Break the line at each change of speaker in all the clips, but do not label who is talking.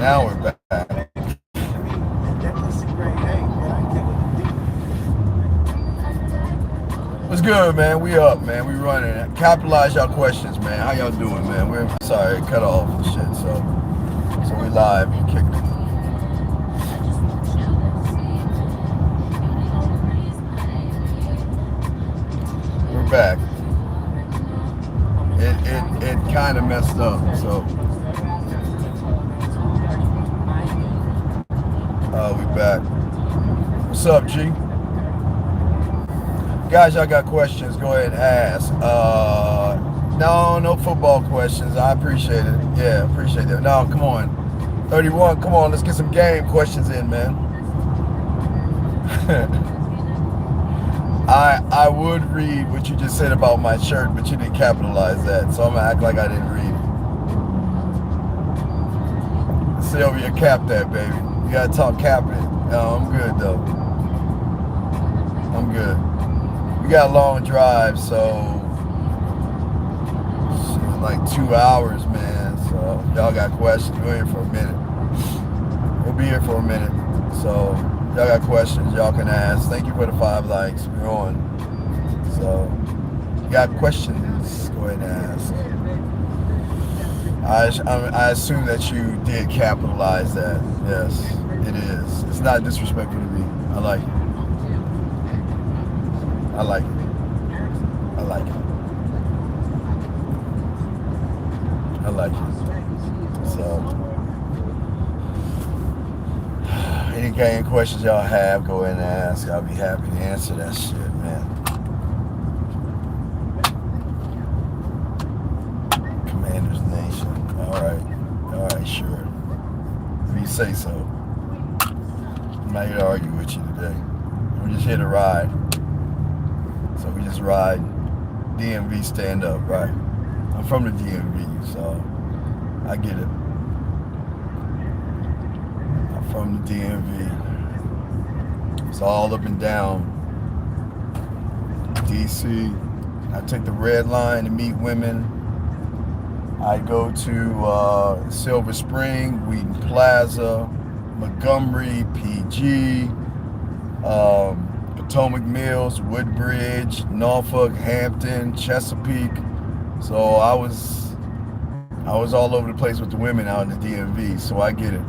Now we're back. What's good, man? We up, man. We running. Capitalize y'all questions, man. How y'all doing, man? We're sorry, it cut off and shit. So we live. You kicking it. We're back. It kind of messed up. So we back. What's up, G? Guys, y'all got questions, go ahead and ask. No football questions. I appreciate it. Yeah, appreciate it. No, come on. 31, come on, let's get some game questions in, man. I would read what you just said about my shirt, but you didn't capitalize that, so I'm gonna act like I didn't read it. Sylvia, cap that, baby. You gotta talk capping it. No, I'm good though. I'm good. We got a long drive, so like 2 hours, man. So y'all got questions. We're here for a minute. We'll be here for a minute. So y'all got questions, y'all can ask. Thank you for the 5 likes. We're on. So you got questions, go ahead and ask. I assume that you did capitalize that. Yes, it is. It's not disrespectful to me. I like it. I like it. I like it. I like it. So, any game questions y'all have, go ahead and ask. I'll be happy to answer that shit, man. Commander's Nation. All right, sure. If you say so. I'm not here to argue with you today. We're just here to ride. So we just ride. DMV stand up, right? I'm from the DMV, so I get it. I'm from the DMV. It's all up and down. DC. I take the red line to meet women. I go to Silver Spring, Wheaton Plaza, Montgomery, PG, Potomac Mills, Woodbridge, Norfolk, Hampton, Chesapeake. So I was all over the place with the women out in the DMV, so I get it.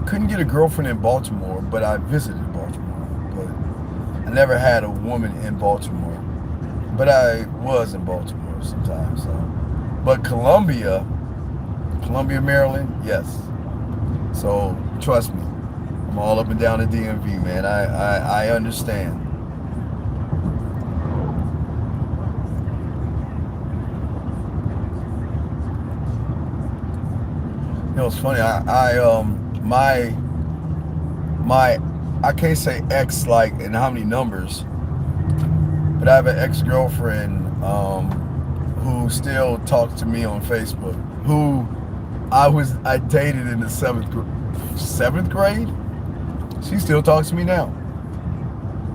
Couldn't get a girlfriend in Baltimore, but I visited Baltimore. But I never had a woman in Baltimore. But I was in Baltimore sometimes. So. But Columbia, Maryland, yes. So trust me, I'm all up and down the DMV, man. I understand. You know, it's funny. I can't say ex like in how many numbers, but I have an ex-girlfriend who still talks to me on Facebook. Who I dated in the seventh grade. She still talks to me now.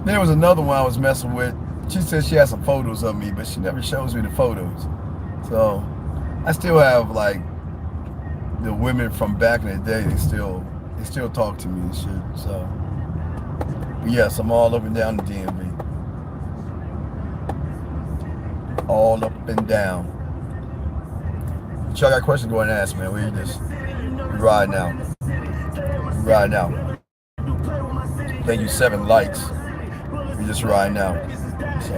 Then there was another one I was messing with. She said she has some photos of me, but she never shows me the photos. So I still have like the women from back in the day. They still talk to me and shit. So but yes, I'm all up and down the DMV. All up and down. Y'all got questions, go ahead and ask, man. We ride now. We ride now. Thank you, 7 likes. We just ride now. So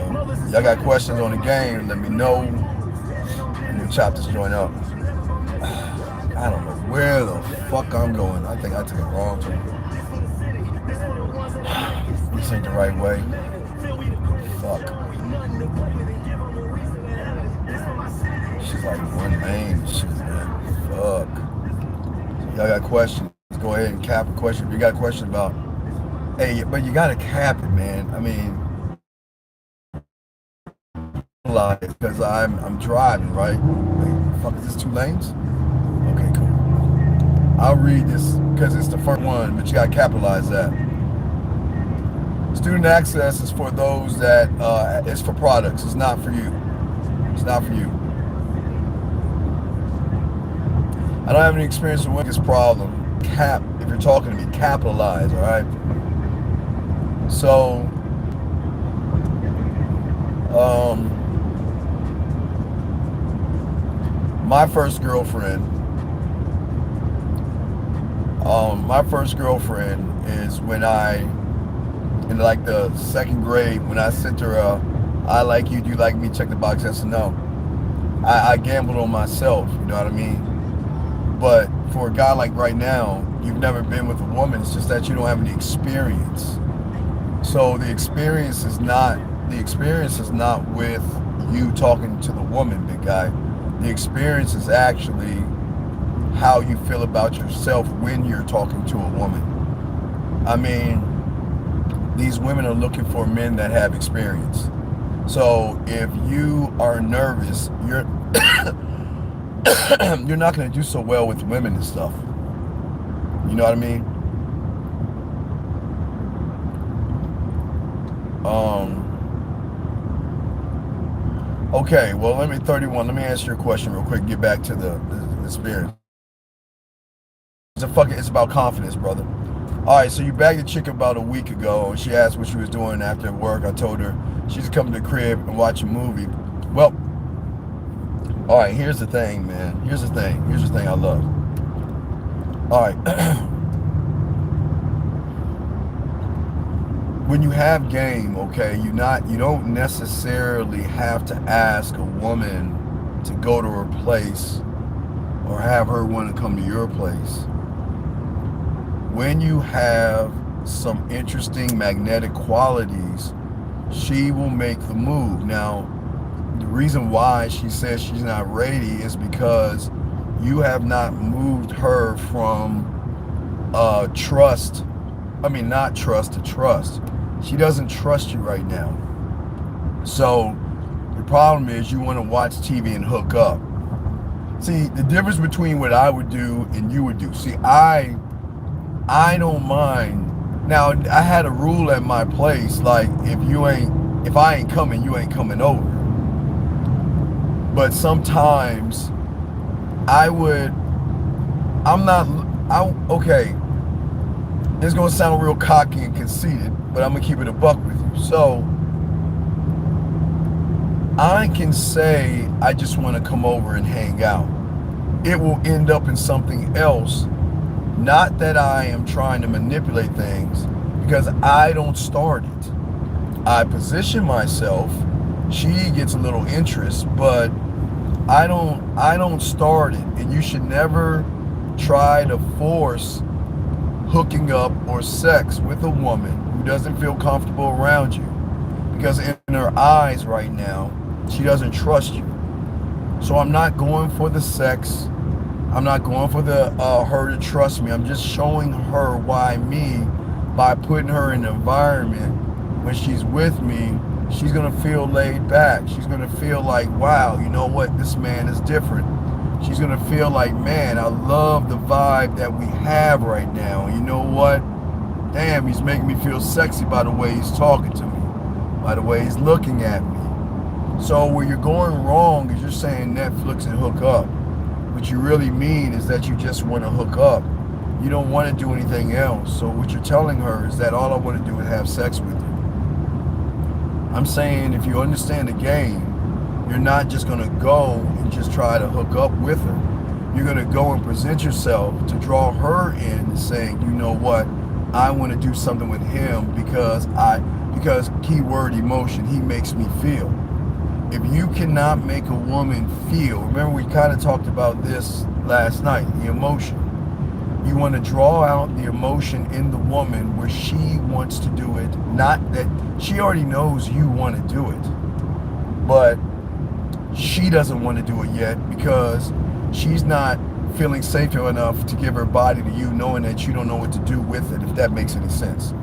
y'all got questions on the game, let me know. And we'll chop this joint up. I don't know where the fuck I'm going. I think I took a wrong turn. This ain't the right way. Fuck. She's like one lane. Shit, man. Fuck. Y'all got questions? Go ahead and cap a question. If you got a question about, hey, but you gotta cap it, man. I mean, because I'm driving, right? Wait, fuck, is this 2 lanes? Okay, cool. I'll read this because it's the first one, but you got to capitalize that. Student access is for those that, it's for products. It's not for you. It's not for you. I don't have any experience with this problem. If you're talking to me, capitalize, all right? So, my first girlfriend, is when in like the second grade, when I sent her I like you, do you like me, check the box, yes or no. I gambled on myself, you know what I mean? But for a guy like right now, you've never been with a woman, it's just that you don't have any experience. So the experience is not with you talking to the woman, big guy. The experience is actually how you feel about yourself when you're talking to a woman. I mean, these women are looking for men that have experience. So if you are nervous, you're you're not going to do so well with women and stuff. You know what I mean? Okay, well, let me answer your question real quick, get back to the experience. It's about confidence, brother. All right, so you bagged a chick about a week ago, and she asked what she was doing after work. I told her she's coming to the crib and watch a movie. Well, all right, here's the thing, man. Here's the thing I love. All right. When you have game, okay, you don't necessarily have to ask a woman to go to her place or have her want to come to your place. When you have some interesting magnetic qualities, she will make the move. Now, the reason why she says she's not ready is because you have not moved her from not trust to trust. She doesn't trust you right now. So the problem is you want to watch TV and hook up. See, the difference between what I would do and you would do. See, I don't mind. Now, I had a rule at my place, like if I ain't coming, you ain't coming over. But sometimes okay, it's gonna sound real cocky and conceited, but I'm gonna keep it a buck with you. So I can say I just want to come over and hang out. It will end up in something else. Not that I am trying to manipulate things, because I don't start it. I position myself. She gets a little interest, but I don't start it. And you should never try to force hooking up or sex with a woman who doesn't feel comfortable around you, because in her eyes right now, she doesn't trust you. So I'm not going for the sex. I'm not going for the her to trust me. I'm just showing her why me, by putting her in an environment when she's with me, she's gonna feel laid back. She's gonna feel like, wow, you know what, this man is different. She's gonna feel like, man, I love the vibe that we have right now. And you know what? Damn, he's making me feel sexy by the way he's talking to me, by the way he's looking at me. So where you're going wrong is you're saying Netflix and hook up. What you really mean is that you just want to hook up. You don't want to do anything else. So what you're telling her is that all I want to do is have sex with you. I'm saying if you understand the game, you're not just going to go and just try to hook up with her. You're going to go and present yourself to draw her in, saying, you know what, I want to do something with him because keyword emotion, he makes me feel. If you cannot make a woman feel, remember we kind of talked about this last night, the emotion. You want to draw out the emotion in the woman where she wants to do it, not that she already knows you want to do it, but she doesn't want to do it yet because she's not feeling safe enough to give her body to you, knowing that you don't know what to do with it, if that makes any sense.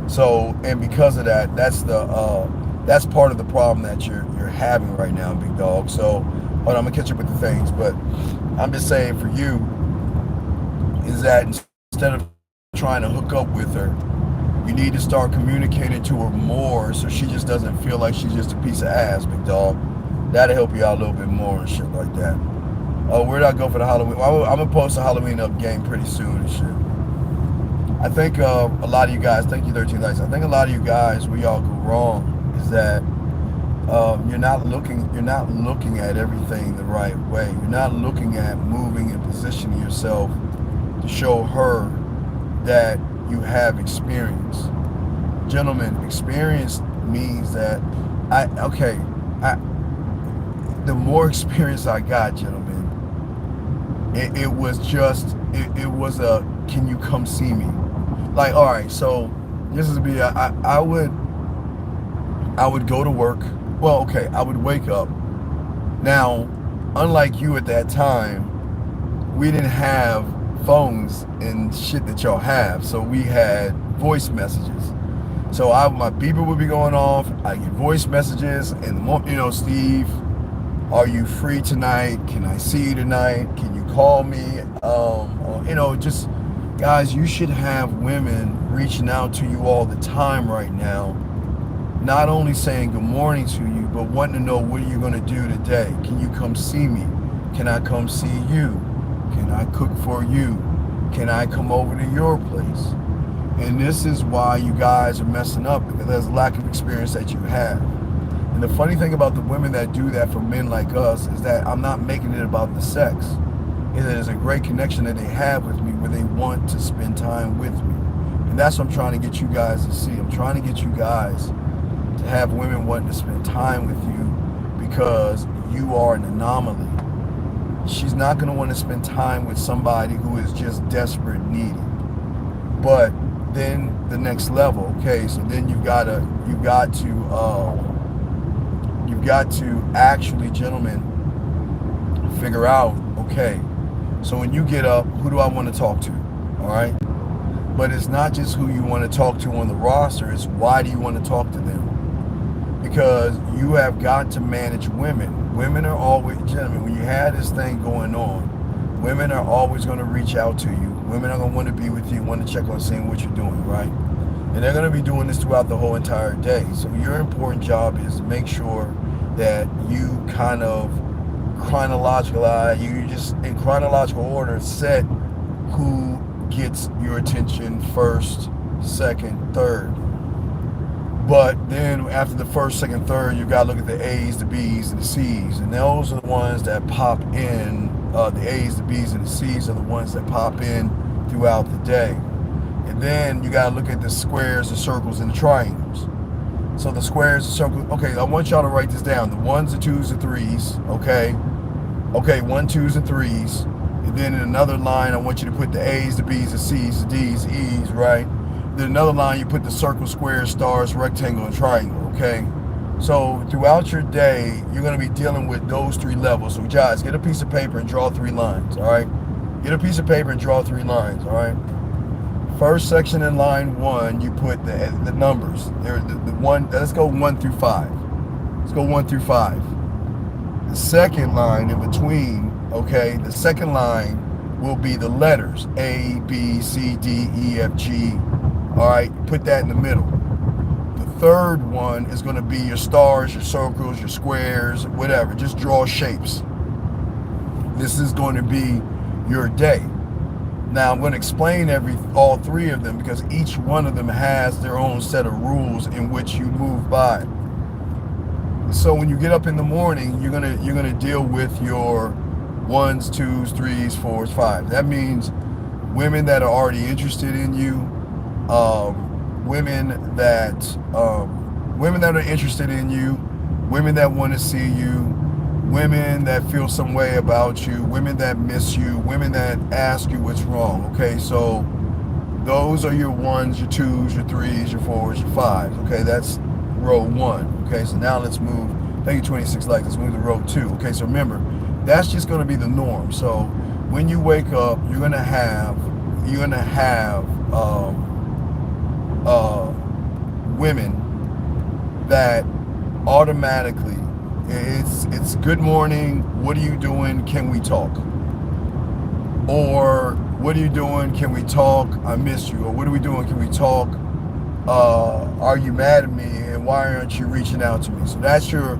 So, and because of that, that's part of the problem that you're having right now, big dog. So, hold on, I'm gonna catch up with the things, but I'm just saying for you is that instead of trying to hook up with her, you need to start communicating to her more so she just doesn't feel like she's just a piece of ass, big dog. That'll help you out a little bit more and shit like that. Where'd I go for the Halloween? I'm gonna post a Halloween up game pretty soon and shit. I think a lot of you guys, thank you 13 likes. I think a lot of you guys, where y'all go wrong is that you're not looking at everything the right way. You're not looking at moving and positioning yourself to show her that you have experience. Gentlemen, experience means that the more experience I got, gentlemen, it was a, can you come see me? Like, all right, so this is I would go to work. Well, okay, I would wake up. Now, unlike you at that time, we didn't have phones and shit that y'all have, so we had voice messages. So my beeper would be going off. I get voice messages, and Steve, are you free tonight? Can I see you tonight? Can you call me? Just guys, you should have women reaching out to you all the time right now, not only saying good morning to you, but wanting to know what are you going to do today? Can you come see me? Can I come see you? Can I cook for you? Can I come over to your place? And this is why you guys are messing up, because there's a lack of experience that you have. And the funny thing about the women that do that for men like us is that I'm not making it about the sex. There's a great connection that they have with me where they want to spend time with me. And that's what I'm trying to get you guys to see. I'm trying to get you guys to have women wanting to spend time with you because you are an anomaly. She's not going to want to spend time with somebody who is just desperate, needy. But then the next level, okay, so then you've got to actually, gentlemen, figure out, okay, so when you get up, who do I want to talk to? All right? But it's not just who you want to talk to on the roster, it's why do you want to talk to them? Because you have got to manage women. Women are always, gentlemen, when you have this thing going on, women are always going to reach out to you. Women are going to want to be with you, want to check on seeing what you're doing, right? And they're going to be doing this throughout the whole entire day. So your important job is to make sure that you kind of you just in chronological order set who gets your attention first, second, third. But then after the first, second, third, you gotta look at the A's, the B's, and the C's, and those are the ones that pop in. The A's, the B's, and the C's are the ones that pop in throughout the day. And then you gotta look at the squares, the circles, and the triangles. So the squares, the circles. Okay, I want y'all to write this down. The ones, the twos, the threes. Okay, 1, 2s, and 3s. And then in another line, I want you to put the A's, the B's, the C's, the D's, the E's, right? Then another line, you put the circle, square, stars, rectangle, and triangle, okay? So throughout your day, you're going to be dealing with those 3 levels. So guys, get a piece of paper and draw 3 lines, all right? Get a piece of paper and draw 3 lines, all right? First section in line 1, you put the numbers. Let's go 1 through 5. Let's go 1 through 5. The second line in between, okay, the second line will be the letters A, B, C, D, E, F, G. All right, put that in the middle. The third one is going to be your stars, your circles, your squares, whatever. Just draw shapes. This is going to be your day. Now I'm going to explain all 3 of them because each one of them has their own set of rules in which you move by. So when you get up in the morning, you're gonna deal with your 1s, 2s, 3s, 4s, 5s. That means women that are already interested in you, women that are interested in you, women that want to see you, women that feel some way about you, women that miss you, women that ask you what's wrong. Okay, so those are your 1s, your 2s, your 3s, your 4s, your 5s. Okay, that's row 1. Okay, so now let's move. Thank you, 26 likes. Let's move to row 2. Okay, so remember, that's just going to be the norm. So when you wake up, you're gonna have women that automatically it's good morning. What are you doing? Can we talk? Or what are you doing? Can we talk? I missed you. Or what are we doing? Can we talk? Are you mad at me? And why aren't you reaching out to me? So that's your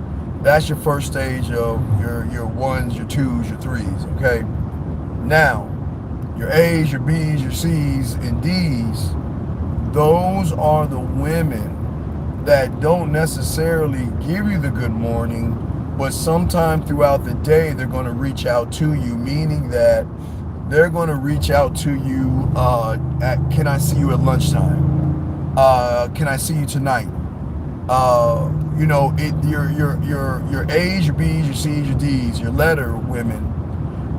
first stage of your ones, your twos, your threes. Okay. Now, your A's, your B's, your C's, and D's. Those are the women that don't necessarily give you the good morning, but sometime throughout the day they're going to reach out to you, meaning that they're going to reach out to you can I see you at lunchtime? Can I see you tonight? Your A's, your B's, your C's, your D's, your letter women,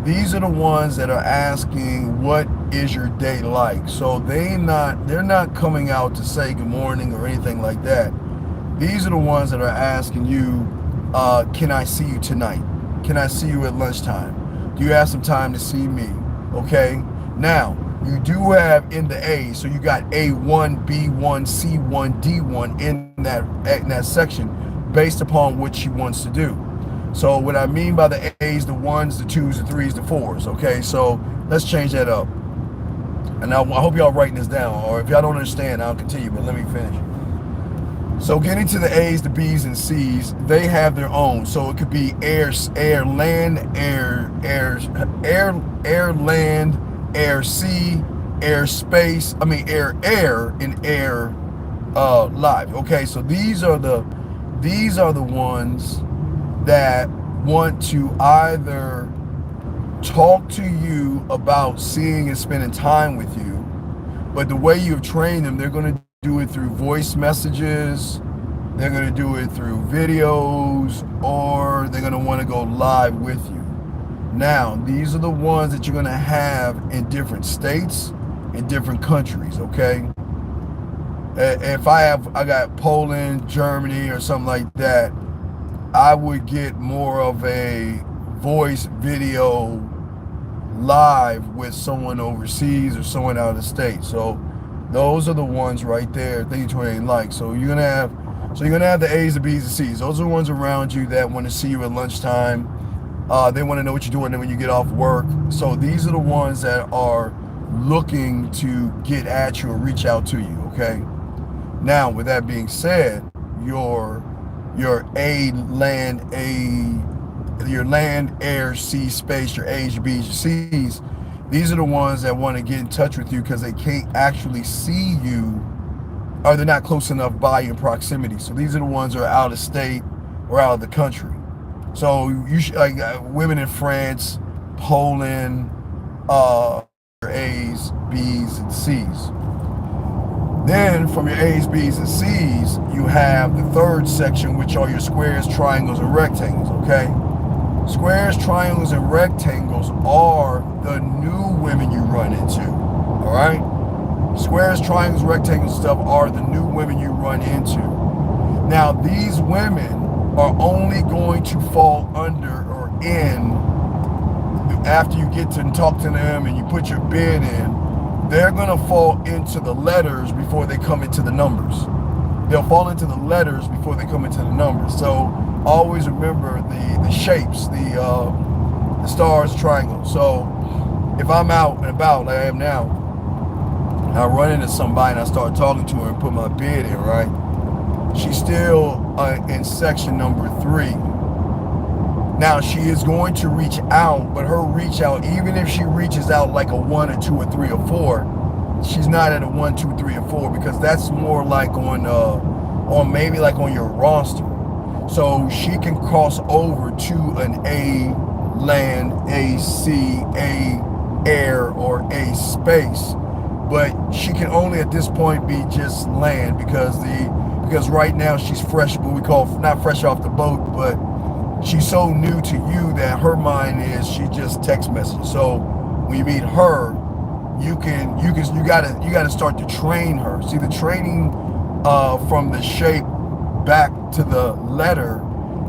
these are the ones that are asking, what is your day like? So they're not coming out to say good morning or anything like that. These are the ones that are asking you, can I see you tonight? Can I see you at lunchtime? Do you have some time to see me? Okay. Now, you do have in the A, so you got A1, B1, C1, D1 in that section based upon what she wants to do. So what I mean by the A's, the ones, the twos, the threes, the fours. Okay, so let's change that up. And I hope y'all writing this down, or if y'all don't understand, I'll continue, but let me finish. So getting to the A's, the B's, and C's, they have their own. So it could be air, land, land, air, sea, air, space. I mean air, and air, live. Okay, so these are the ones that want to either talk to you about seeing and spending time with you, but the way you've trained them, they're going to do it through voice messages, they're going to do it through videos, or they're going to want to go live with you. Now, these are the ones that you're going to have in different states, in different countries. Okay, if I got Poland, Germany, or something like that, I would get more of a voice video live with someone overseas or someone out of the state. So those are the ones right there, things you ain't like. So you're gonna have the A's, the B's, the C's. Those are the ones around you that want to see you at lunchtime. They want to know what you're doing when you get off work. So these are the ones that are looking to get at you or reach out to you. Okay. Now, with that being said, your land, air, sea, space, your A's, your B's, your C's, these are the ones that want to get in touch with you because they can't actually see you, or they're not close enough by your proximity. So these are the ones that are out of state or out of the country. So you should, like women in France, Poland, your A's, B's, and C's. Then from your A's, B's, and C's, you have the third section, which are your squares, triangles, and rectangles. Okay, squares, triangles, and rectangles are the new women you run into. All right, squares, triangles, rectangles, stuff are the new women you run into. Now, these women are only going to fall under or in after you get to talk to them and you put your bid in. They're going to fall into the letters before they come into the numbers. They'll fall into the letters before they come into the numbers. So always remember the shapes, the stars, triangles. So if I'm out and about like I am now, and I run into somebody and I start talking to her and put my bid in, right? She's still in section number 3. Now, she is going to reach out, but her reach out, even if she reaches out like a 1 or 2 or 3 or 4, she's not at a 1, 2, 3, or 4 because that's more like on maybe like on your roster. So she can cross over to an A land, A sea, A air, or A space, but she can only at this point be just land because right now she's fresh, what we call not fresh off the boat, but she's so new to you that her mind is she just text message. So when you meet her, you gotta start to train her. See, the training from the shape back to the letter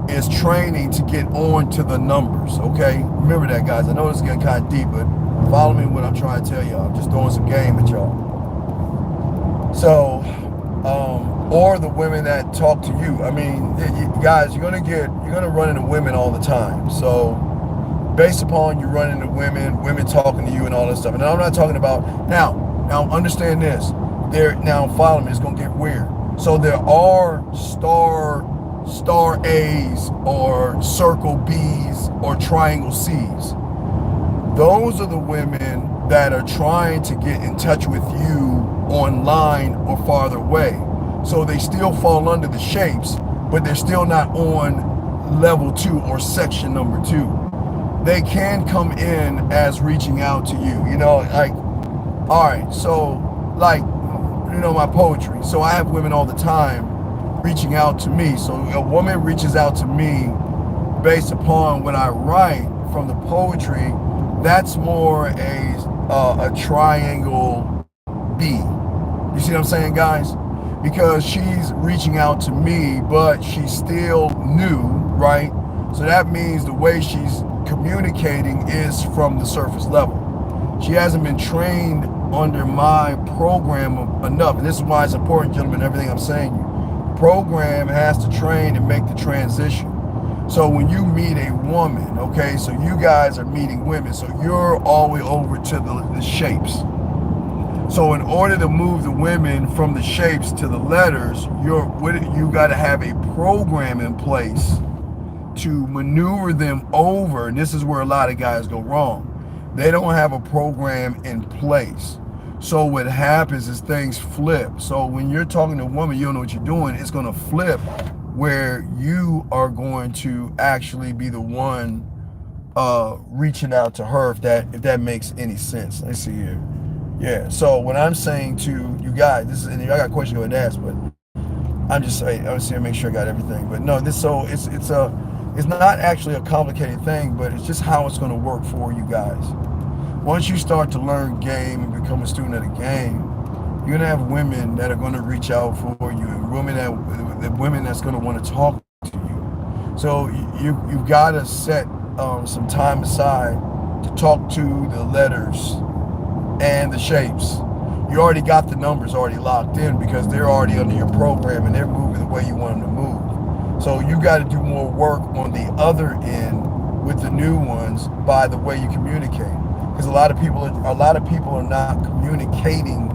is training to get on to the numbers. Okay, remember that, guys. I know it's getting kind of deep, but follow me what I'm trying to tell y'all. I'm just throwing some game at y'all. So or the women that talk to you. I mean, guys, you're gonna run into women all the time. So based upon you running into women talking to you and all this stuff. And I'm not talking about now understand this. Now follow me, it's gonna get weird. So there are star A's or circle B's or triangle C's. Those are the women that are trying to get in touch with you online or farther away. So they still fall under the shapes, but they're still not on level 2 or section number 2. They can come in as reaching out to you, like, all right, so like, my poetry. So I have women all the time reaching out to me. So a woman reaches out to me based upon when I write from the poetry. That's more a triangle B. You see what I'm saying, guys? Because she's reaching out to me, but she's still new, right? So that means the way she's communicating is from the surface level. She hasn't been trained under my program enough. And this is why it's important, gentlemen, everything I'm saying. Program has to train and make the transition. So when you meet a woman, okay, so you guys are meeting women, so you're all the way over to the shapes. So in order to move the women from the shapes to the letters, you got to have a program in place to maneuver them over. And this is where a lot of guys go wrong. They don't have a program in place. So what happens is things flip. So when you're talking to a woman, you don't know what you're doing, it's going to flip where you are going to actually be the one reaching out to her, if that makes any sense. Let's see here. Yeah, so when I'm saying to you guys, and I got a question going to ask, but I'm just saying to make sure I got everything. But no, it's not actually a complicated thing, but it's just how it's going to work for you guys. Once you start to learn game and become a student of the game, you're going to have women that are going to reach out for you, and women that's going to want to talk to you. So you've got to set some time aside to talk to the letters and the shapes. You already got the numbers already locked in because they're already under your program and they're moving the way you want them to move. So you got to do more work on the other end with the new ones by the way you communicate. Because a lot of people are not communicating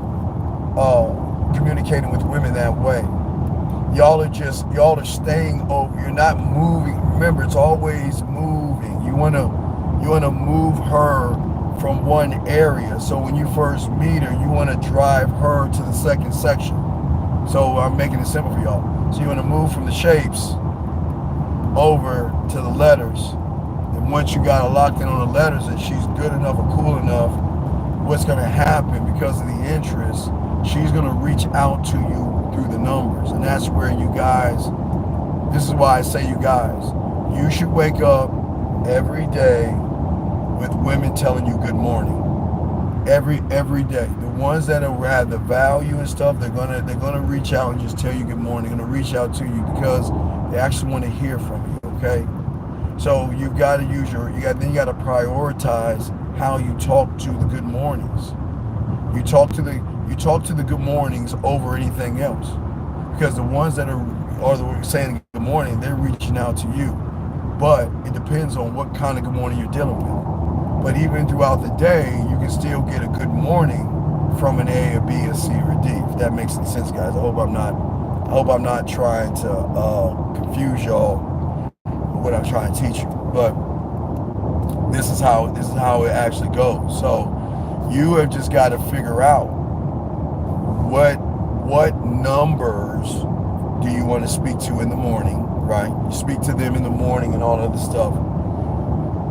with women that way. Y'all are staying over. You're not moving. Remember, it's always moving. You wanna move her from one area. So when you first meet her, you want to drive her to the second section. So I'm making it simple for y'all. So you want to move from the shapes over to the letters. And once you got her locked in on the letters and she's good enough or cool enough, what's going to happen because of the interest, she's going to reach out to you through the numbers. And that's where you guys, this is why I say you guys, you should wake up every day with women telling you good morning. Every day. The ones that have the value and stuff, they're gonna reach out and just tell you good morning. They're gonna reach out to you because they actually want to hear from you. Okay. So you've got to use you got to prioritize how you talk to the good mornings. You talk to the good mornings over anything else, because the ones that are saying good morning, they're reaching out to you. But it depends on what kind of good morning you're dealing with. But even throughout the day, you can still get a good morning from an A, a B, a C, or a D. If that makes any sense, guys. I hope I'm not trying to confuse y'all with what I'm trying to teach you. But this is how it actually goes. So you have just got to figure out what numbers do you want to speak to in the morning, right? You speak to them in the morning and all other stuff.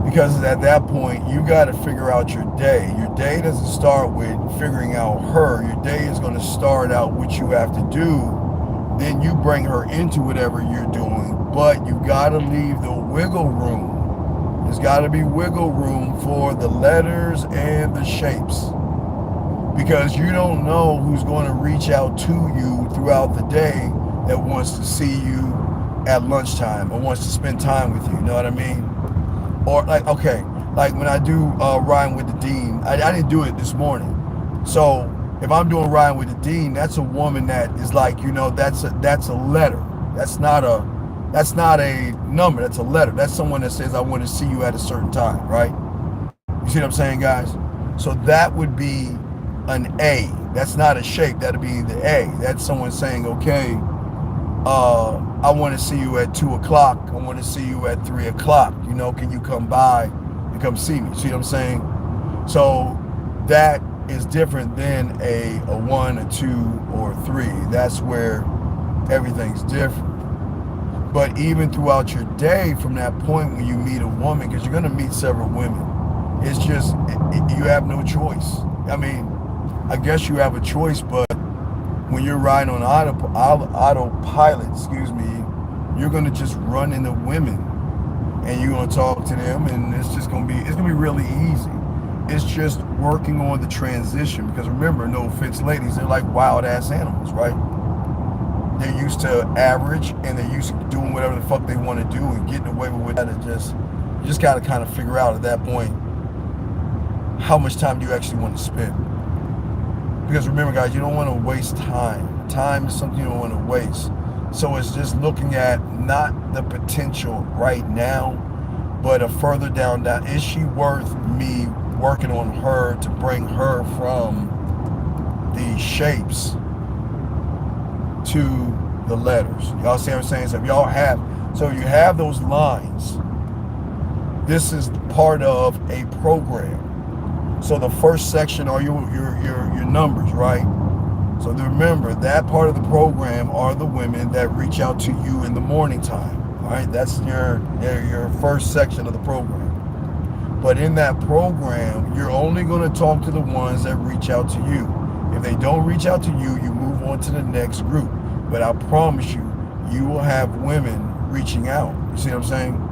Because at that point, you got to figure out your day. Your day doesn't start with figuring out her. Your day is going to start out what you have to do. Then you bring her into whatever you're doing. But you got to leave the wiggle room. There's got to be wiggle room for the letters and the shapes. Because you don't know who's going to reach out to you throughout the day that wants to see you at lunchtime or wants to spend time with you. You know what I mean? Or like when I do Riding with the Dean, I didn't do it this morning. So if I'm doing Riding with the Dean, that's a woman that is like, that's a letter. That's not That's not a number, that's a letter. That's someone that says, I want to see you at a certain time, right? You see what I'm saying, guys? So that would be an A. That's not a shape, that'd be the A. That's someone saying, okay, I want to see you at 2 o'clock. I want to see you at 3 o'clock. You know, can you come by and come see me? See what I'm saying? So that is different than a 1, a 2, or a 3. That's where everything's different. But even throughout your day, from that point when you meet a woman, because you're going to meet several women, it's just, you have no choice. I mean, I guess you have a choice, but when you're riding on autopilot, excuse me, you're going to just run into women and you're going to talk to them, and it's going to be really easy. It's just working on the transition, because remember, no offense, ladies, they're like wild ass animals, right? They're used to average, and they're used to doing whatever the fuck they want to do and getting away with it. And you just got to kind of figure out at that point how much time do you actually want to spend. Because remember, guys, you don't want to waste time. Time is something you don't want to waste. So it's just looking at not the potential right now, but a further down. Is she worth me working on her to bring her from the shapes to the letters? Y'all see what I'm saying? So you have those lines. This is part of a program. So the first section are your numbers, right? So remember, that part of the program are the women that reach out to you in the morning time. All right, that's your first section of the program. But in that program, you're only going to talk to the ones that reach out to you. If they don't reach out to you, you move on to the next group. But I promise you, you will have women reaching out. You see what I'm saying?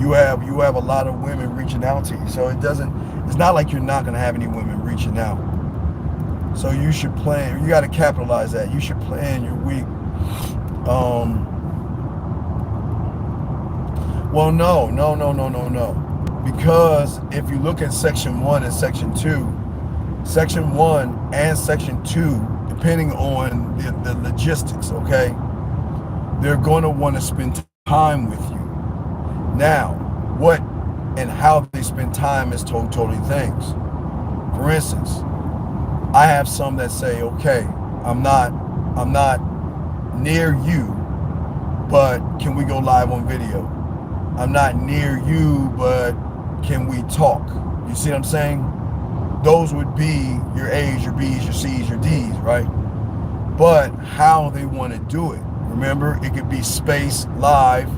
You have a lot of women reaching out to you. So it's not like you're not going to have any women reaching out. So you should plan. You got to capitalize that. You should plan your week. Well, no. Because if you look at section 1 and section 2, section 1 and section 2, depending on the logistics, okay, they're going to want to spend time with you. Now, what and how they spend time is totally things. For instance, I have some that say, okay, I'm not near you, but can we go live on video? I'm not near you, but can we talk? You see what I'm saying? Those would be your A's, your B's, your C's, your D's, right? But how they want to do it. Remember, it could be space, live,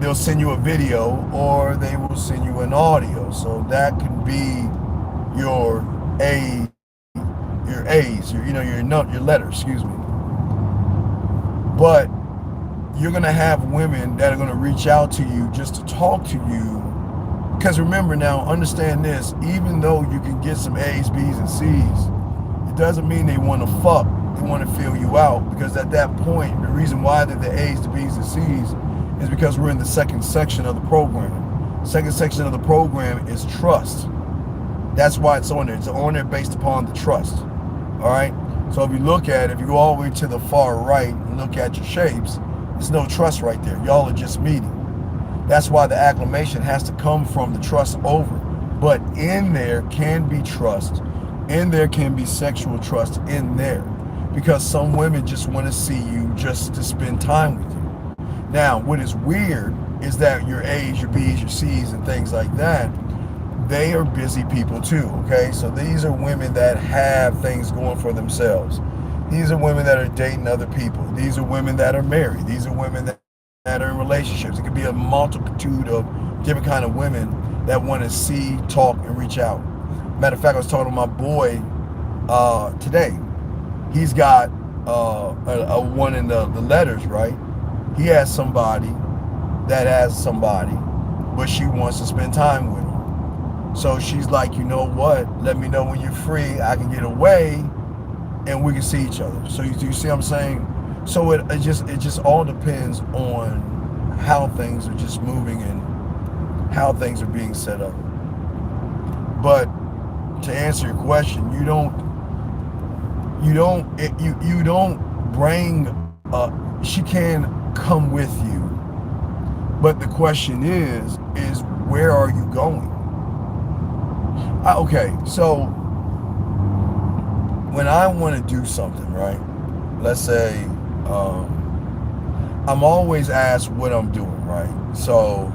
they'll send you a video, or they will send you an audio. So that could be your A's, your letters, excuse me. But you're gonna have women that are gonna reach out to you just to talk to you. Because remember now, understand this, even though you can get some A's, B's, and C's, it doesn't mean they want to fuck. They want to feel you out. Because at that point, the reason why they're the A's, the B's, and C's is because we're in the second section of the program. Second section of the program is trust. That's why it's on there. It's on there based upon the trust. All right? So if you look at it, if you go all the way to the far right and look at your shapes, there's no trust right there. Y'all are just meeting. That's why the acclamation has to come from the trust over. But in there can be trust. In there can be sexual trust in there. Because some women just want to see you just to spend time with you. Now, what is weird is that your A's, your B's, your C's, and things like that, they are busy people too, okay? So these are women that have things going for themselves. These are women that are dating other people. These are women that are married. These are women that are in relationships. It could be a multitude of different kind of women that want to see, talk, and reach out. Matter of fact, I was talking to my boy today. He's got a one in the letters, right? He has somebody that has somebody, but she wants to spend time with him. So she's like, you know what? Let me know when you're free. I can get away and we can see each other. So you see what I'm saying? So it just all depends on how things are just moving and how things are being set up. But to answer your question, you don't bring she can come with you, But the question is where are you going? Okay, so when I want to do something, right? Let's say I'm always asked what I'm doing, right? So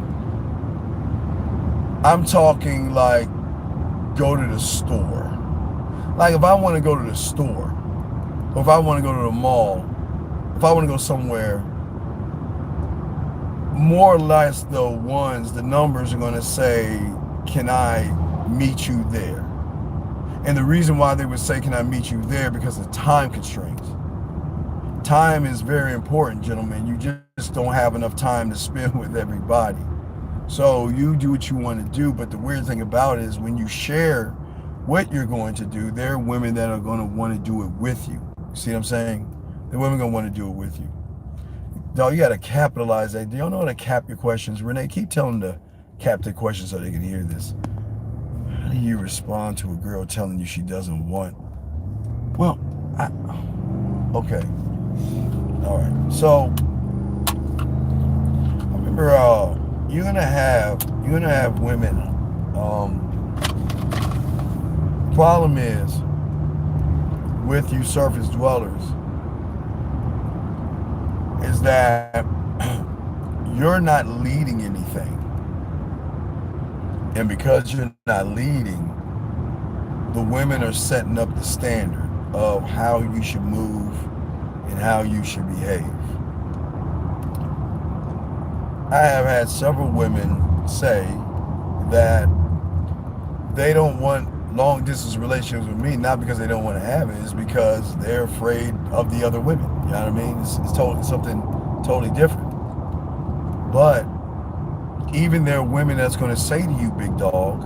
I'm talking like go to the store. Like if I want to go to the store, or if I want to go to the mall, if I want to go somewhere, more or less the numbers are going to say, can I meet you there? And the reason why they would say, can I meet you there? Because of time constraints. Time is very important, gentlemen. You just don't have enough time to spend with everybody. So you do what you want to do, but the weird thing about it is when you share what you're going to do, there are women that are going to want to do it with you. See what I'm saying? The women are going to want to do it with you. Dog, you got to capitalize that. Do y'all know how to cap your questions? Renee, keep telling them to cap their questions so they can hear this. How do you respond to a girl telling you she doesn't want? Well, okay. All right. So, I remember you're gonna have women. Problem is with you surface dwellers is that you're not leading anything. And because you're not leading, the women are setting up the standard of how you should move and how you should behave. I have had several women say that they don't want long distance relationships with me, not because they don't want to have it, it's because they're afraid of the other women. You know what I mean? It's totally something totally different. But even there are women that's going to say to you, big dog,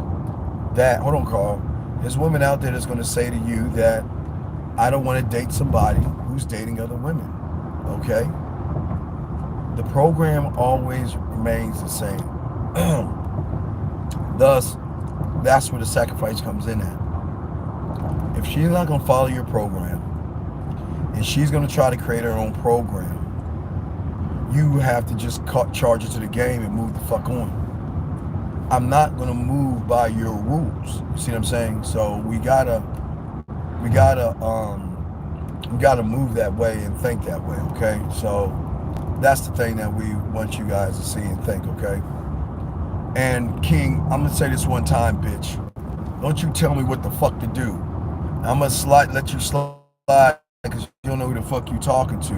that, hold on, Carl, there's women out there that's going to say to you that I don't want to date somebody who's dating other women. Okay? The program always remains the same. Thus, that's where the sacrifice comes in at. If she's not going to follow your program and she's going to try to create her own program, you have to just charge it to the game and move the fuck on. I'm not going to move by your rules. You see what I'm saying? So we gotta move that way and think that way, okay? So that's the thing that we want you guys to see and think, okay? And King, I'm gonna say this one time, bitch. Don't you tell me what the fuck to do. I'm gonna let you slide because you don't know who the fuck you talking to.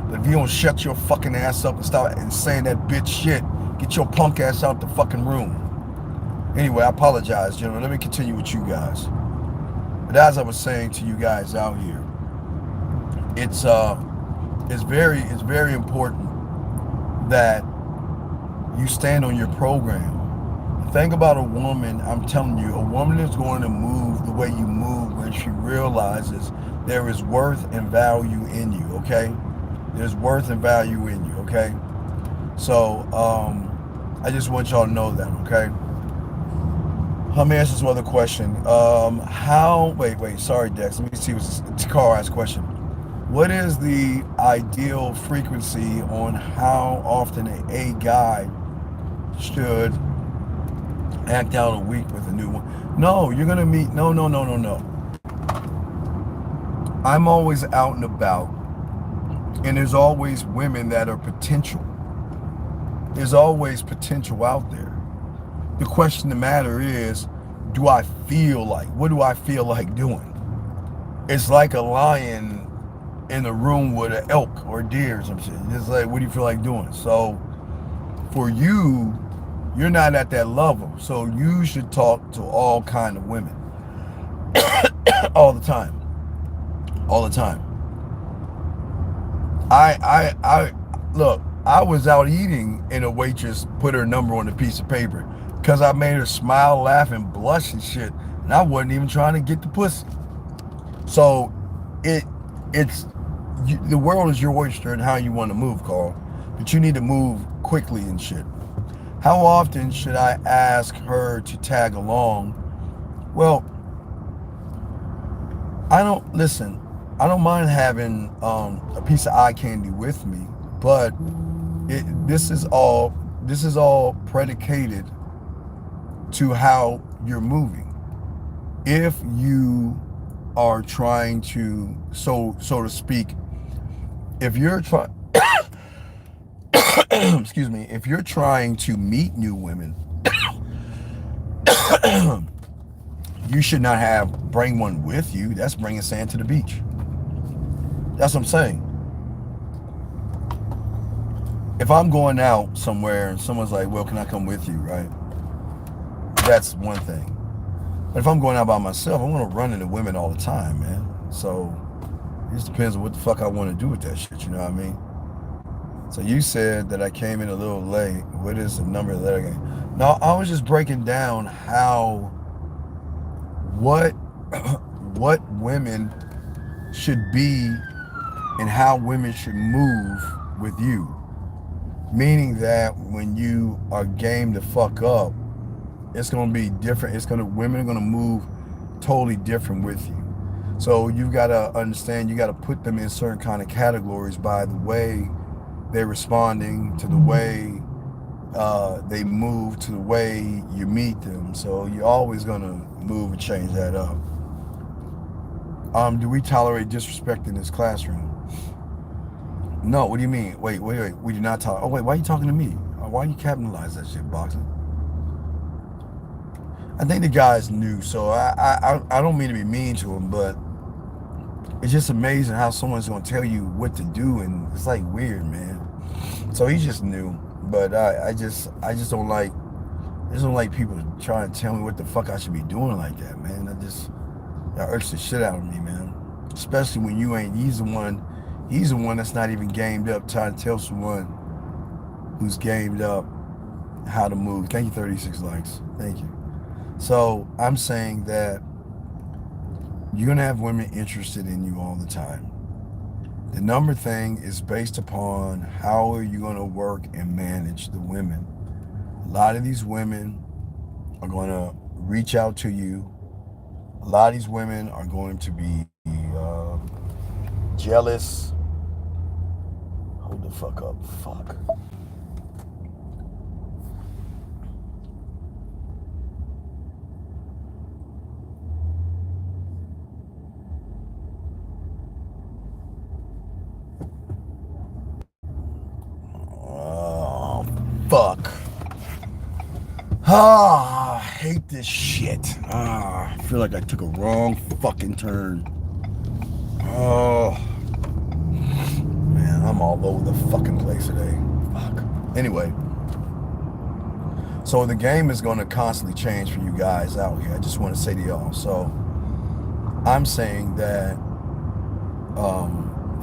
But if you don't shut your fucking ass up and stop and saying that bitch shit, get your punk ass out the fucking room. Anyway, I apologize, gentlemen. Let me continue with you guys. But as I was saying to you guys out here, it's very important that you stand on your program. Think about a woman, I'm telling you, a woman is going to move the way you move when she realizes there is worth and value in you, okay? There's worth and value in you, okay? So, I just want y'all to know that, okay? Let me ask this other question. Wait, sorry, Dex. Let me see what's Carl asked question. What is the ideal frequency on how often a guy should act out a week with a new one? No, you're gonna meet. No. I'm always out and about, and there's always women that are potential. There's always potential out there. The question, the matter is, what do I feel like doing? It's like a lion in a room with an elk or deer or some shit. It's like, what do you feel like doing? So for you, you're not at that level. So you should talk to all kind of women. all the time. I look, I was out eating and a waitress put her number on a piece of paper because I made her smile, laugh, and blush and shit. And I wasn't even trying to get the pussy. So the world is your oyster and how you want to move, Carl. But you need to move quickly and shit. How often should I ask her to tag along? Well, I don't mind having a piece of eye candy with me, but this is all this is all predicated to how you're moving. If you are trying to, so to speak, if you're trying, excuse me, if you're trying to meet new women, you should not bring one with you. That's bringing sand to the beach. That's what I'm saying. If I'm going out somewhere and someone's like, well, can I come with you, right? That's one thing. But if I'm going out by myself, I'm going to run into women all the time, man. So it just depends on what the fuck I want to do with that shit, you know what I mean? So you said that I came in a little late. What is the number that I gave? No, I was just breaking down what women should be and how women should move with you. Meaning that when you are game to fuck up, it's gonna be different. Women are gonna move totally different with you. So you gotta understand, you gotta put them in certain kind of categories by the way they're responding, to the way they move, to the way you meet them. So you're always gonna move and change that up. Do we tolerate disrespect in this classroom? No, what do you mean? Wait, we do not tolerate. Oh wait, why are you talking to me? Why you capitalize that shit, Boxing? I think the guy's new, so I don't mean to be mean to him, but it's just amazing how someone's gonna tell you what to do, and it's like weird, man. So he's just new, but I just don't like people trying to tell me what the fuck I should be doing like that, man. That irks the shit out of me, man. Especially when you ain't. He's the one that's not even gamed up, trying to tell someone who's gamed up how to move. Thank you, 36 likes. Thank you. So I'm saying that you're going to have women interested in you all the time. The number thing is based upon how are you going to work and manage the women. A lot of these women are going to reach out to you. A lot of these women are going to be jealous. Hold the fuck up. Fuck. Fuck. I hate this shit. I feel like I took a wrong fucking turn. Oh, man, I'm all over the fucking place today. Fuck. Anyway, so the game is going to constantly change for you guys out here. I just want to say to y'all. So I'm saying that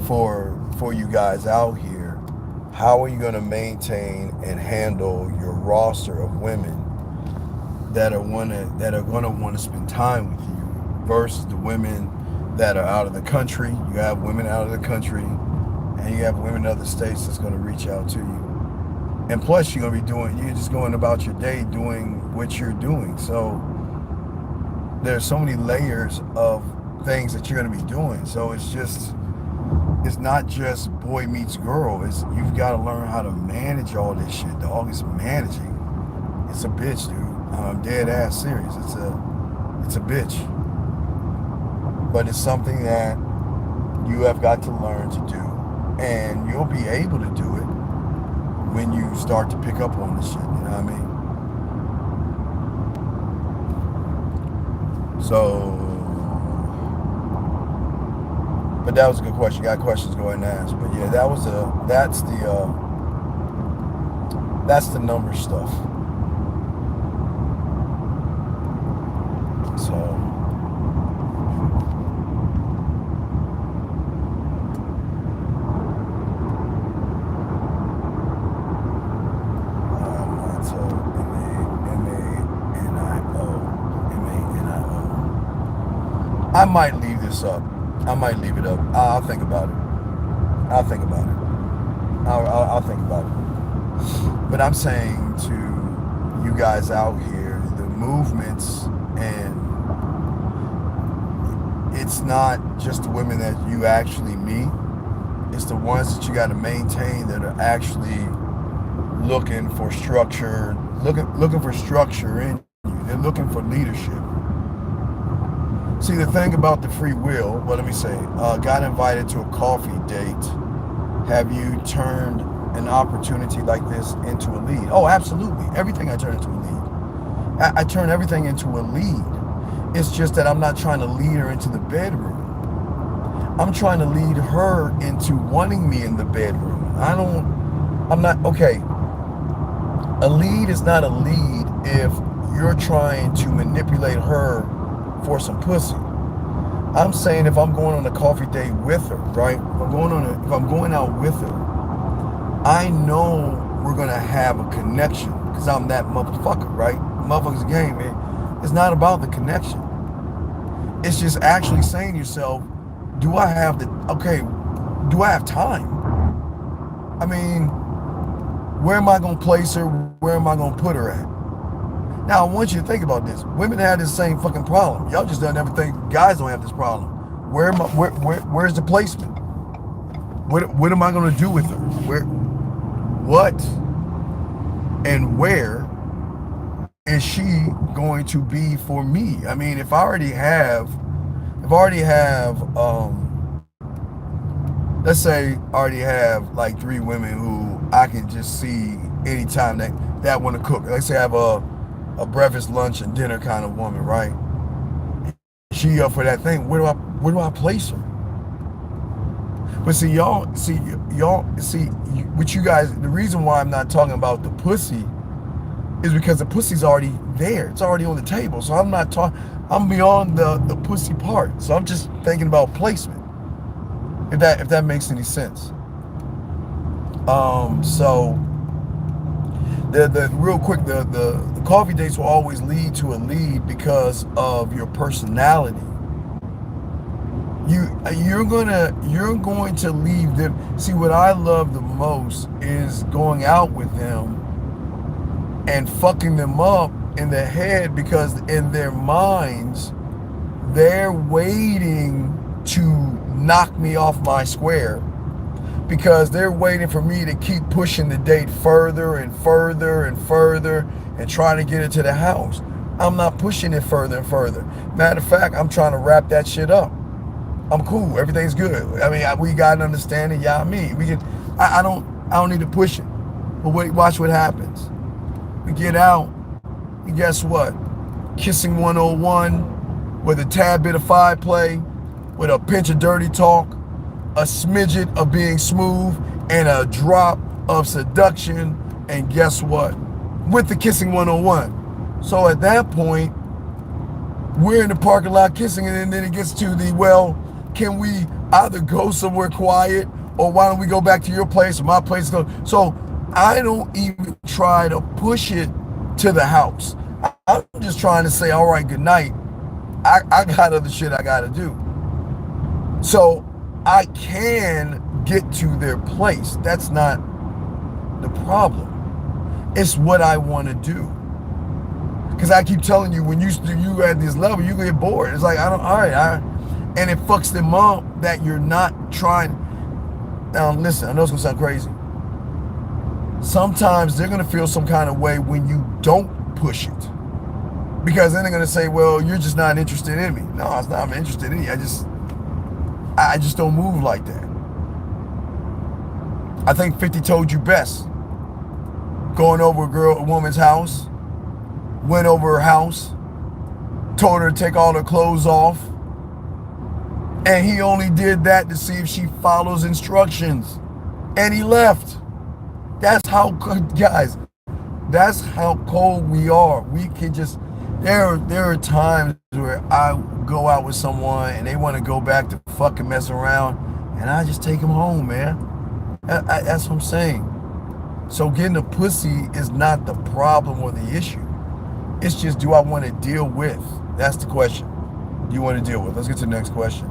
for you guys out here, how are you going to maintain and handle your roster of women that are going to want to spend time with you versus the women that are out of the country? You have women out of the country, and you have women in other states that's going to reach out to you. And plus, you're just going about your day doing what you're doing. So there's so many layers of things that you're going to be doing. So it's not just boy meets girl. You've got to learn how to manage all this shit, dog. It's managing. It's a bitch, dude. I'm dead ass serious. It's a bitch. But it's something that you have got to learn to do. And you'll be able to do it when you start to pick up on this shit. You know what I mean? So, but that was a good question. You got questions, go ahead and ask. But yeah, that's the number stuff. So I might leave this up. I might leave it up. I'll think about it. I'll think about it. But I'm saying to you guys out here, the movements, and it's not just the women that you actually meet. It's the ones that you got to maintain that are actually looking for structure, looking for structure in you. They're looking for leadership. See, the thing about the free will, well, let me say, got invited to a coffee date. Have you turned an opportunity like this into a lead? Oh, absolutely. Everything I turn into a lead. I turn everything into a lead. It's just that I'm not trying to lead her into the bedroom. I'm trying to lead her into wanting me in the bedroom. I'm not, okay. A lead is not a lead if you're trying to manipulate her for some pussy. I'm saying if I'm going on a coffee date with her, right? If I'm going out with her, I know we're gonna have a connection because I'm that motherfucker, right? Motherfucker's game, man. It's not about the connection. It's just actually saying to yourself, do I have time? I mean, where am I gonna place her? Where am I gonna put her at? Now, I want you to think about this. Women have this same fucking problem. Y'all just don't ever think guys don't have this problem. Where's the placement? What am I gonna do with her? What and where is she going to be for me? I mean, if I already have, let's say I already have like 3 women who I can just see anytime that want to cook. Let's say I have a breakfast, lunch, and dinner kind of woman, right? She up for that thing. Where do I place her? But see, with you guys, the reason why I'm not talking about the pussy is because the pussy's already there. It's already on the table. So I'm beyond the pussy part. So I'm just thinking about placement. If that makes any sense. So the real quick, the coffee dates will always lead to a lead because of your personality. You're going to leave them. See, what I love the most is going out with them and fucking them up in the head, because in their minds they're waiting to knock me off my square, because they're waiting for me to keep pushing the date further and further and further and trying to get it to the house. I'm not pushing it further and further. Matter of fact, I'm trying to wrap that shit up. I'm cool. Everything's good. I mean, we got an understanding. Yeah, we can. I don't need to push it. But watch what happens. We get out, and guess what? Kissing 101 with a tad bit of five play, with a pinch of dirty talk, a smidget of being smooth, and a drop of seduction. And guess what? With the kissing 101. So at that point, we're in the parking lot kissing, and then it gets to the, well, can we either go somewhere quiet, or why don't we go back to your place or my place? So I don't even try to push it to the house. I'm just trying to say, all right, good night. I got other shit I got to do. So I can get to their place. That's not the problem. It's what I want to do. Because I keep telling you, when you at this level, you get bored. It's like, and it fucks them up that you're not trying. Now, listen, I know it's going to sound crazy. Sometimes they're going to feel some kind of way when you don't push it. Because then they're going to say, well, you're just not interested in me. No, it's not. I'm interested in you. I just don't move like that. I think 50 told you best. Going over a woman's house, went over her house, told her to take all her clothes off, and he only did that to see if she follows instructions, and he left. That's how good, guys, that's how cold we are. We can just, there are times where I go out with someone and they want to go back to fucking mess around, and I just take them home, man. That's what I'm saying. So getting a pussy is not the problem or the issue. It's just, do I want to deal with? That's the question. Do you want to deal with? Let's get to the next question.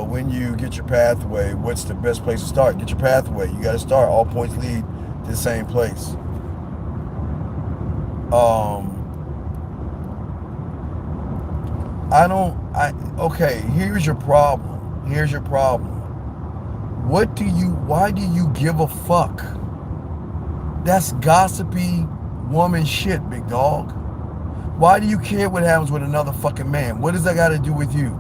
When you get your pathway, what's the best place to start? Get your pathway. You got to start. All points lead to the same place. Okay, here's your problem. Why do you give a fuck? That's gossipy woman shit, big dog. Why do you care what happens with another fucking man? What does that got to do with you?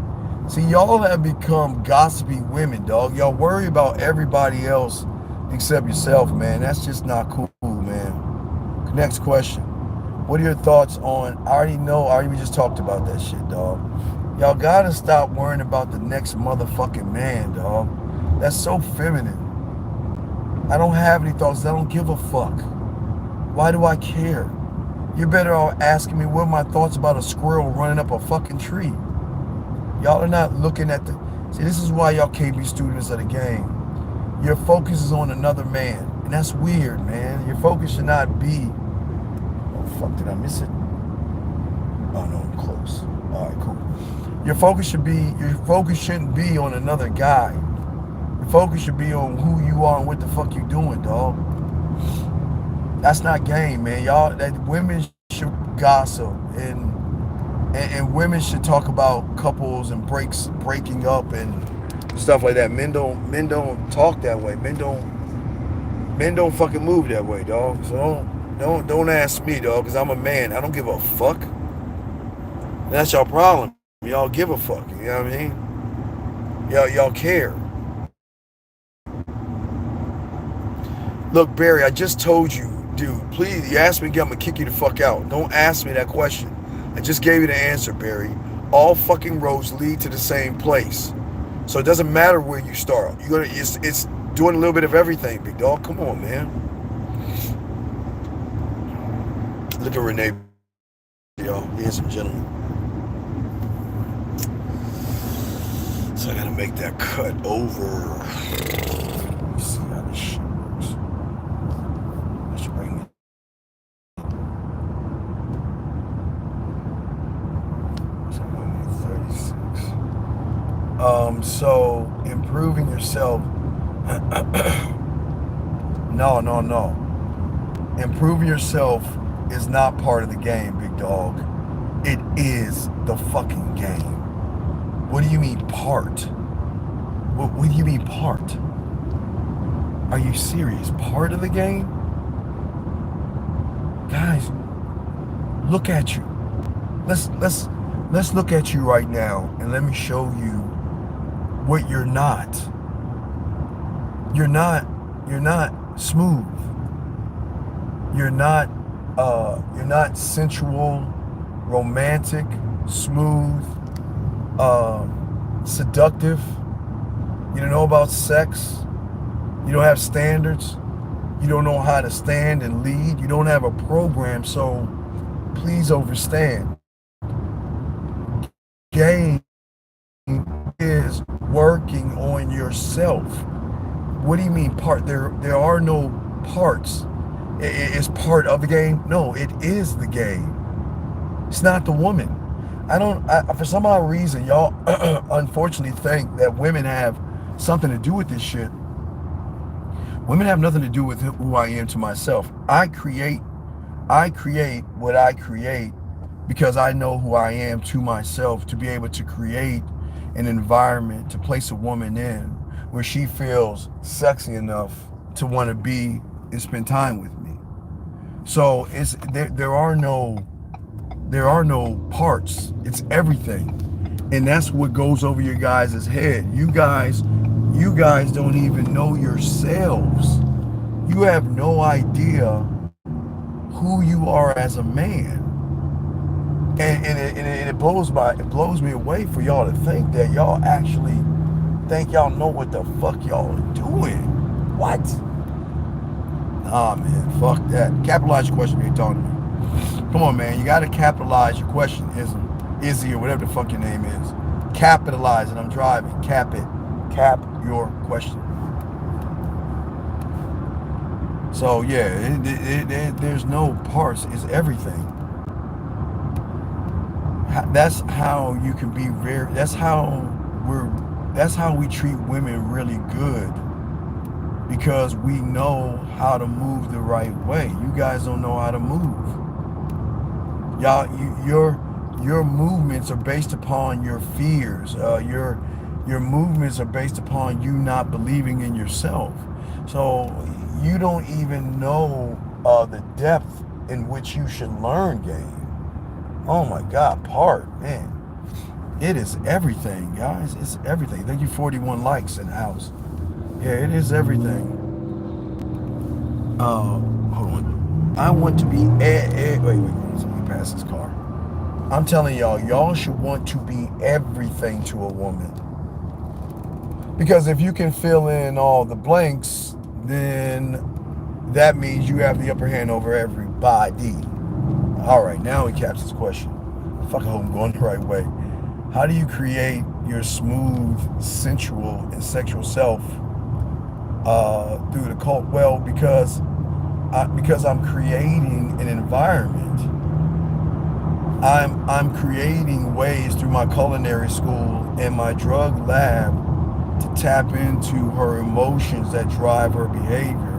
See, y'all have become gossipy women, dog. Y'all worry about everybody else except yourself, man. That's just not cool, man. Next question. What are your thoughts on, I already just talked about that shit, dog. Y'all gotta stop worrying about the next motherfucking man, dog. That's so feminine. I don't have any thoughts. I don't give a fuck. Why do I care? You're better off asking me what are my thoughts about a squirrel running up a fucking tree. Y'all are not looking at the... See, this is why y'all can't be students of the game. Your focus is on another man. And that's weird, man. Your focus should not be... Oh, fuck, did I miss it? Oh, no, I'm close. All right, cool. Your focus shouldn't be on another guy. Your focus should be on who you are and what the fuck you doing, dog. That's not game, man. Y'all, that women should gossip and women should talk about couples and breaking up and stuff like that. Men don't talk that way. Men don't fucking move that way, dog. So don't ask me, dog, because I'm a man. I don't give a fuck. That's your problem. Y'all give a fuck. You know what I mean? Y'all care. Look, Barry, I just told you, dude, please, you asked me again, I'm gonna kick you the fuck out. Don't ask me that question. I just gave you the answer, Barry. All fucking roads lead to the same place. So it doesn't matter where you start. It's doing a little bit of everything, big dog. Come on, man. Look at Renee, y'all. Ladies and gentlemen. So I gotta make that cut over. Let's see how this shit works. Let's bring it. So I'm at 36. So improving yourself. No. Improving yourself is not part of the game, big dog. It is the fucking game. What do you mean part? What do you mean part? Are you serious? Part of the game? Guys, look at you. Let's look at you right now and let me show you what you're not. You're not smooth. You're not sensual, romantic, smooth, seductive. You don't know about sex. You don't have standards. You don't know how to stand and lead. You don't have a program, so please understand. Game is working on yourself. What do you mean part? There are no parts. It's part of the game. No, it is the game. It's not the woman. For some odd reason, y'all unfortunately think that women have something to do with this shit. Women have nothing to do with who I am to myself. I create what I create because I know who I am to myself, to be able to create an environment to place a woman in where she feels sexy enough to want to be and spend time with me. So there are no parts. It's everything. And that's what goes over your guys' head. You guys don't even know yourselves. You have no idea who you are as a man. And it blows me away for y'all to think that y'all actually think y'all know what the fuck y'all are doing. What? Nah, man, fuck that. Capitalize your question when you're talking to me. Come on, man, you gotta capitalize your question, Izzy, or whatever the fuck your name is. Capitalize it. I'm driving. Cap it. Cap your question. So yeah, there's no parts. It's everything. That's how you can be very. That's how we treat women really good, because we know how to move the right way. You guys don't know how to move. Y'all, your movements are based upon your fears. Your movements are based upon you not believing in yourself. So you don't even know the depth in which you should learn game. Oh my God, man. It is everything, guys. It's everything. Thank you, 41 likes in the house. Yeah, it is everything. Hold on. I want to be. Wait. Let me pass this car. I'm telling y'all should want to be everything to a woman. Because if you can fill in all the blanks, then that means you have the upper hand over everybody. All right, now he caps his question. Fuck, I hope I'm going the right way. How do you create your smooth, sensual, and sexual self through the cult? Well, because I'm creating an environment. I'm creating ways through my culinary school and my drug lab to tap into her emotions that drive her behavior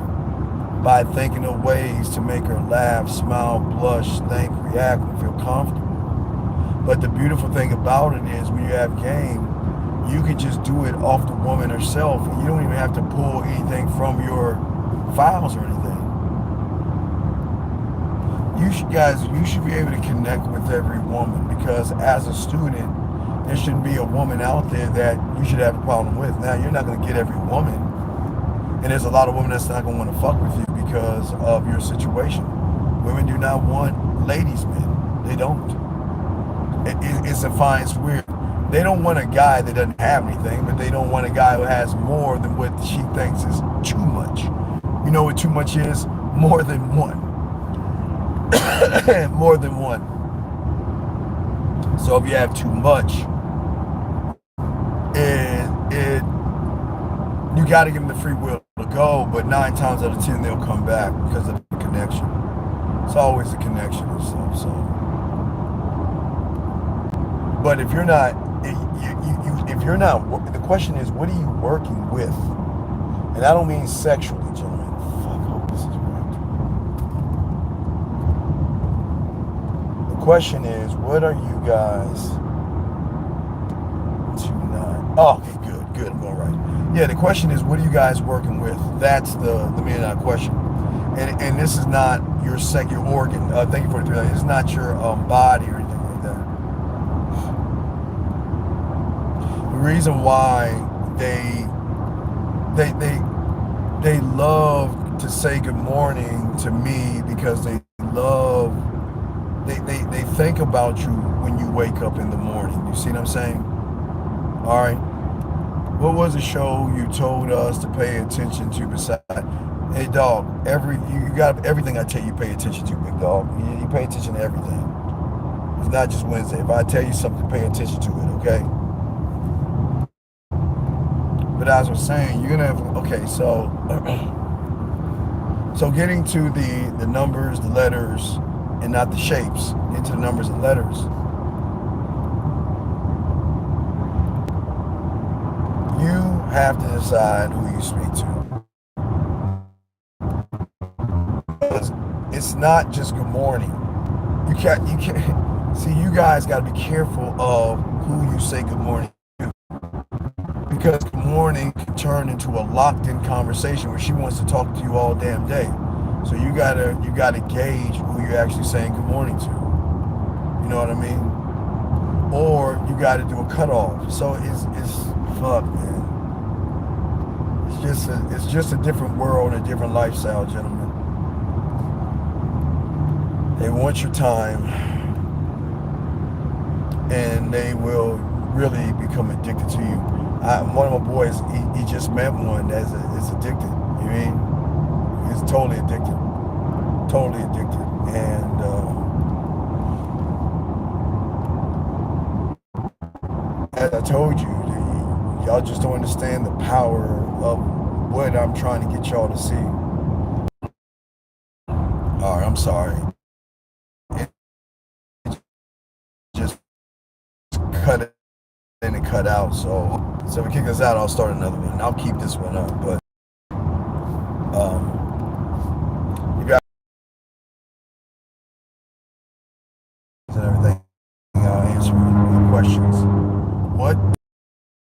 by thinking of ways to make her laugh, smile, blush, think, react, and feel comfortable. But the beautiful thing about it is when you have game, you can just do it off the woman herself, and you don't even have to pull anything from your files or anything. You should be able to connect with every woman, because as a student, there shouldn't be a woman out there that you should have a problem with. Now, you're not going to get every woman, and there's a lot of women that's not going to want to fuck with you because of your situation. Women do not want ladies' men. They don't. It's weird. They don't want a guy that doesn't have anything, but they don't want a guy who has more than what she thinks is too much. You know what too much is? More than one. More than one. So if you have too much, you got to give them the free will to go, but 9 times out of 10 they'll come back because of the connection. It's always the connection or something. So, but if you're not, the question is, what are you working with? And I don't mean sexually, gentlemen. Fuck, I hope this is right. The question is, what are you guys tonight? Oh, okay, good, I'm going right. Yeah, the question is, what are you guys working with? That's the million-dollar question. And this is not your organ. Thank you for the 3. It's not your body or anything like that. The reason why they love to say good morning to me, because they think about you when you wake up in the morning. You see what I'm saying? All right. What was the show you told us to pay attention to beside? Hey, dog, you got everything I tell you pay attention to, big dog. You pay attention to everything. It's not just Wednesday. If I tell you something, pay attention to it, okay? But as I was saying, you're gonna have, okay, so getting to the numbers, the letters, and not the shapes, into the numbers and letters. You have to decide who you speak to. It's not just good morning. You can't see, you guys got to be careful of who you say good morning to, because good morning can turn into a locked-in conversation where she wants to talk to you all damn day. So you gotta gauge who you're actually saying good morning to. You know what I mean? Or you got to do a cutoff. So it's fuck, man. It's just a different world, a different lifestyle, gentlemen. They want your time, and they will really become addicted to you. One of my boys, he just met one that is addicted. You know what I mean? He's totally addicted. Totally addicted. And as I told you, y'all just don't understand the power of what I'm trying to get y'all to see. All right, I'm sorry. It just cut it in and cut out. So if we kick this out, I'll start another one. And I'll keep this one up. But you guys and everything, I'll answer your questions. What?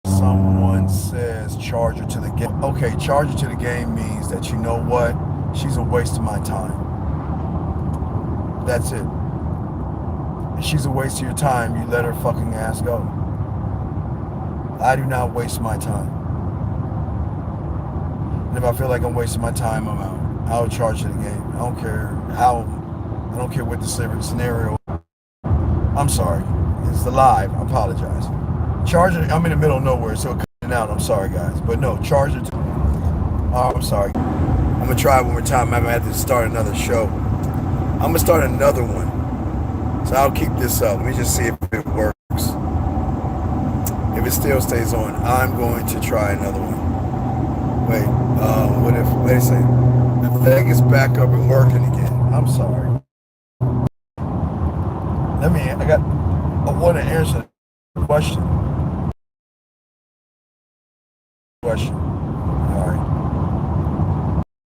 Someone says charge her to the game. Okay, charge her to the game means that, you know what? She's a waste of my time. That's it. If she's a waste of your time, you let her fucking ass go. I do not waste my time. And if I feel like I'm wasting my time, I'm out. I'll charge it again. I don't care how, I don't care what the scenario. I'm sorry. It's the live. I apologize. Charge it. I'm in the middle of nowhere, so it cutting out. I'm sorry, guys. But no, charge it. Oh, I'm sorry. I'm going to try it one more time. I'm going to have to start another show. I'm going to start another one. So I'll keep this up. Let me just see if it works. If it still stays on, I'm going to try another one. Wait, wait a second. I think it's back up and working again. I'm sorry. I want to answer the question. All right.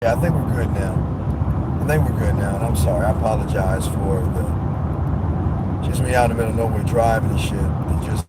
Yeah, I think we're good now. And I'm sorry. I apologize for just me out in the middle of nowhere driving and shit. It just